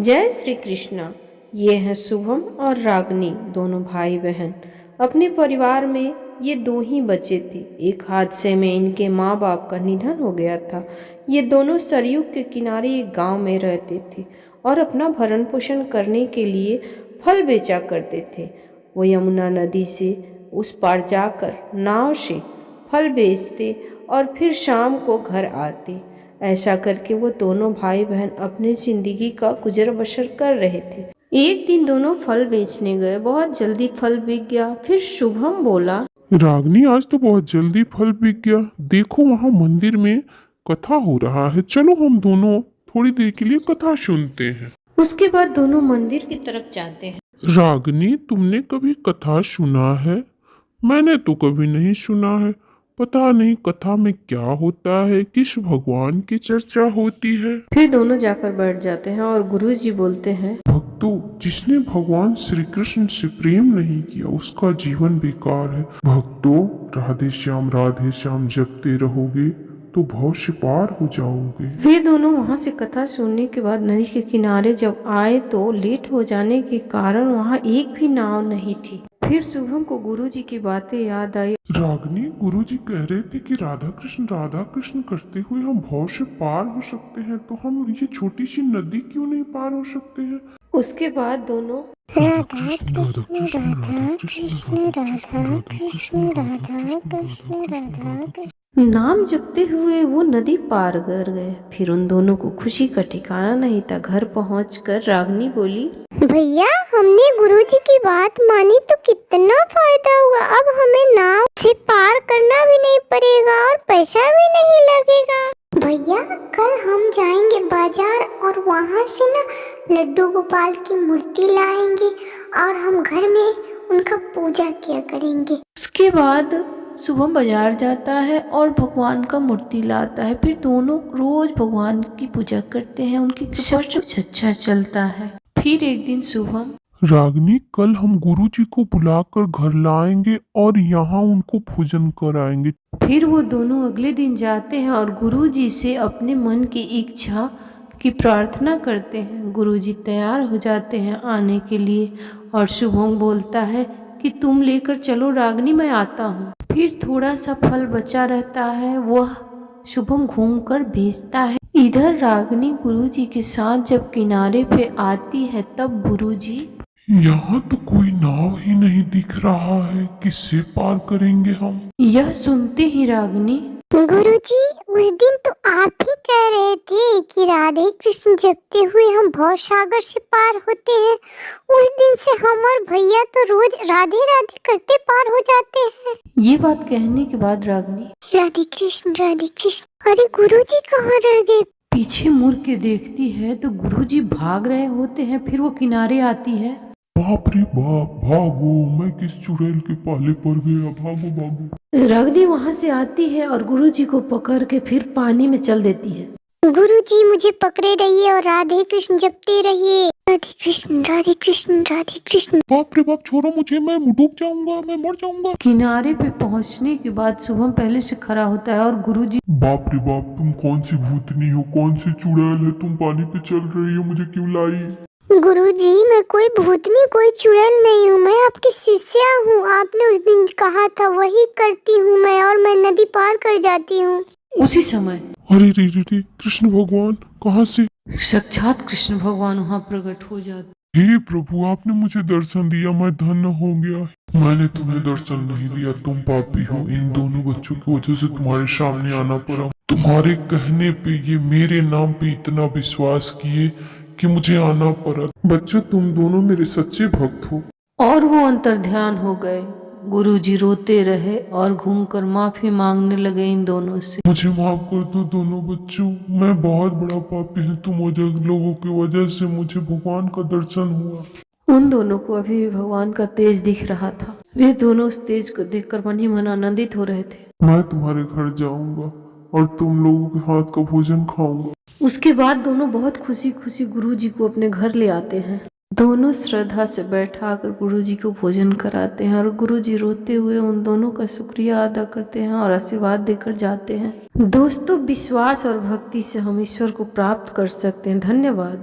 जय श्री कृष्ण। ये हैं शुभम और रागनी, दोनों भाई बहन। अपने परिवार में ये दो ही बच्चे थे। एक हादसे में इनके माँ बाप का निधन हो गया था। ये दोनों सरयू के किनारे एक गांव में रहते थे और अपना भरण पोषण करने के लिए फल बेचा करते थे। वो यमुना नदी से उस पार जाकर नाव से फल बेचते और फिर शाम को घर आते। ऐसा करके वो दोनों भाई बहन अपनी जिंदगी का गुजर बसर कर रहे थे। एक दिन दोनों फल बेचने गए। बहुत जल्दी फल बिक गया। फिर शुभम बोला, रागनी, आज तो बहुत जल्दी फल बिक गया। देखो वहाँ मंदिर में कथा हो रहा है, चलो हम दोनों थोड़ी देर के लिए कथा सुनते हैं। उसके बाद दोनों मंदिर की तरफ जाते हैं। रागनी, तुमने कभी कथा सुना है? मैंने तो कभी नहीं सुना है। पता नहीं कथा में क्या होता है, किस भगवान की चर्चा होती है। फिर दोनों जाकर बैठ जाते हैं और गुरुजी बोलते हैं, भक्तों, जिसने भगवान श्री कृष्ण से प्रेम नहीं किया उसका जीवन बेकार है। भक्तों, राधे श्याम जपते रहोगे तो भव से पार हो जाओगे। वे दोनों वहां से कथा सुनने के बाद नदी के किनारे जब आए तो लेट हो जाने के कारण वहां एक भी नाव नहीं थी। फिर शुभम को गुरुजी की बातें याद आई। रागनी, गुरुजी कह रहे थे कि राधा कृष्ण करते हुए हम भव से पार हो सकते हैं, तो हम ये छोटी सी नदी क्यों नहीं पार हो सकते हैं? उसके बाद दोनों राधा कृष्ण राधा कृष्ण राधा कृष्ण राधा कृष्ण राधा कृष्ण नाम जपते हुए वो नदी पार कर गए। फिर उन दोनों को खुशी का ठिकाना नहीं था। घर पहुंचकर रागनी बोली, भैया, हमने गुरुजी की बात मानी तो कितना फायदा हुआ। अब हमें नाव से पार करना भी नहीं पड़ेगा और पैसा भी नहीं लगेगा। भैया, कल हम जाएंगे बाजार और वहाँ से ना लड्डू गोपाल की मूर्ति लाएंगे और हम घर में उनका पूजा किया करेंगे। उसके बाद शुभम बाजार जाता है और भगवान का मूर्ति लाता है। फिर दोनों रोज भगवान की पूजा करते हैं। उनकी सब कुछ अच्छा चलता है। फिर एक दिन शुभम, रागनी, कल हम गुरुजी को बुलाकर घर लाएंगे और यहाँ उनको भोजन कराएंगे। फिर वो दोनों अगले दिन जाते हैं और गुरुजी से अपने मन की इच्छा की प्रार्थना करते हैं। गुरुजी तैयार हो जाते हैं आने के लिए और शुभम बोलता है कि तुम लेकर चलो रागनी, मैं आता हूँ। फिर थोड़ा सा फल बचा रहता है, वह शुभम घूमकर बेचता है। इधर रागनी गुरुजी के साथ जब किनारे पे आती है तब गुरुजी, यहाँ तो कोई नाव ही नहीं दिख रहा है, किससे पार करेंगे हम? यह सुनते ही रागनी, गुरुजी, उस दिन तो आप ही कह रहे थे कि राधे कृष्ण जपते हुए हम भव सागर से पार होते हैं। उस दिन से हम और भैया तो रोज राधे राधे करते पार हो जाते हैं। ये बात कहने के बाद रागनी राधे कृष्ण राधे कृष्ण। अरे गुरुजी कहाँ रह गए? पीछे मुड़ के देखती है तो गुरुजी भाग रहे होते हैं। फिर वो किनारे आती है। बाप रे बाप, भागो, मैं किस चुड़ैल के पाले पड़ गया, भागो भागो। रागनी वहां से आती है और गुरुजी को पकड़ के फिर पानी में चल देती है। गुरुजी, मुझे पकड़े रहिए और राधे कृष्ण जपते रहिए। राधे कृष्ण राधे कृष्ण राधे कृष्ण। बाप रे बाप, छोड़ो मुझे, मैं डूब जाऊंगा, मैं मर जाऊंगा। किनारे पे पहुंचने के बाद शुभम पहले से खड़ा होता है और गुरुजी, बाप रे बाप, तुम कौन सी भूतनी हो, कौन सी चुड़ैल है, तुम पानी पे चल रही हो, मुझे क्यों लाई? गुरुजी, मैं कोई भूतनी कोई चुड़ैल नहीं हूँ, मैं आपकी शिष्या हूँ। आपने उस दिन कहा था वही करती हूँ मैं, और मैं नदी पार कर जाती हूँ। उसी समय अरे रे रे रे, कृष्ण भगवान कहाँ से? साक्षात कृष्ण भगवान वहां प्रकट हो जाते। हे प्रभु, आपने मुझे दर्शन दिया, मैं धन्य हो गया। मैंने तुम्हें दर्शन नहीं दिया, तुम पापी हो। इन दोनों बच्चों की वजह से तुम्हारे सामने आना पड़ा। तुम्हारे कहने पे ये मेरे नाम पे इतना विश्वास किए कि मुझे आना पड़ा। बच्चों, तुम दोनों मेरे सच्चे भक्त हो। और वो अंतर्ध्यान हो गए। गुरुजी रोते रहे और घूमकर माफी मांगने लगे इन दोनों से। मुझे माफ कर दो दोनों बच्चों, मैं बहुत बड़ा पापी हूँ। तुम लोगों की वजह से मुझे भगवान का दर्शन हुआ। उन दोनों को अभी भी भगवान का तेज दिख रहा था। वे दोनों उस तेज को देखकर मन ही मन आनंदित हो रहे थे। मैं तुम्हारे घर जाऊंगा और तुम लोगों के हाथ का भोजन खाऊंगा। उसके बाद दोनों बहुत खुशी खुशी गुरुजी को अपने घर ले आते हैं। दोनों श्रद्धा से बैठा कर गुरुजी को भोजन कराते हैं और गुरुजी रोते हुए उन दोनों का शुक्रिया अदा करते हैं और आशीर्वाद देकर जाते हैं। दोस्तों, विश्वास और भक्ति से हम ईश्वर को प्राप्त कर सकते हैं। धन्यवाद।